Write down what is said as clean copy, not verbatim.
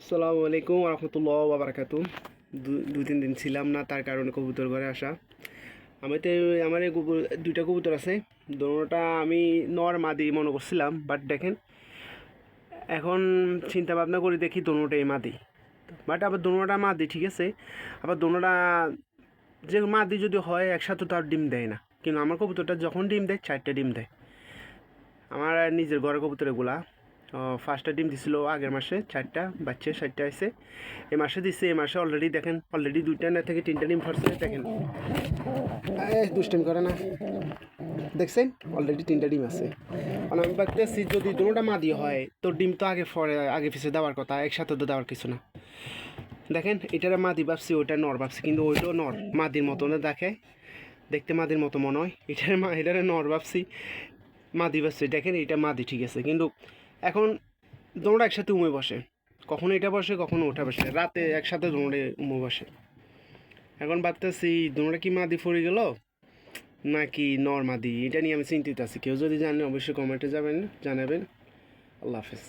আসসালামু আলাইকুম রহমতুল্লাহ বাবরাকাতু। দুই তিন দিন ছিলাম না, তার কারণে কবুতর ঘরে আসা। আমি তো আমার এই দুইটা কবুতর আছে, দোনোটা আমি নর মাদি মনে করছিলাম, বাট দেখেন এখন চিন্তা ভাবনা করে দেখি দোনোটাই মাদি। বাট আবার দোনোটা মাদি ঠিক আছে, আবার দোনোটা যে মাদি যদি হয় একসাথে তো আর ডিম দেয় না, কিন্তু আমার কবুতরটা যখন ডিম দেয় 4টা ডিম দেয়। আমার নিজের ঘরের কবুতর এগুলা। ফার্স্টটা ডিম দিছিল আগের মাসে 4টা বাচ্চা, 4টা আছে এই মাসে দিচ্ছে। এই মাসে অলরেডি দেখেন, অলরেডি 2টা না থেকে 3টা ডিম ফাটছে। দেখেন দুষ্টামি করে না, দেখছেন অলরেডি 3টা ডিম আছে। মানে আমি ভাবতেছি যদি দুটোটা মাদি হয় তো ডিম তো আগে পিছিয়ে দেওয়ার কথা, একসাথে তো দেওয়ার কিছু না। দেখেন এটার মাদি ভাবছি, ওইটা নর ভাবছি, কিন্তু ওইটাও নর, মাদির মতো না দেখে, দেখতে মাদির মতো মনে হয়। এটারে নর ভাবছি, মাদি ভাবছি। দেখেন এটা মাদি ঠিক আছে, কিন্তু এখন দোনোটা একসাথে উমে বসে, কখনো এটা বসে কখনো ওটা বসে, রাতে একসাথে দোনোটা উমে বসে। এখন ভাবতেছি দোনোটা কি মাদি পড়ে গেল নাকি নর মাদি, এটা নিয়ে আমি চিন্তিত আছি। কেউ যদি জানে অবশ্যই কমেন্টে জানাবেন। আল্লাহ হাফেজ।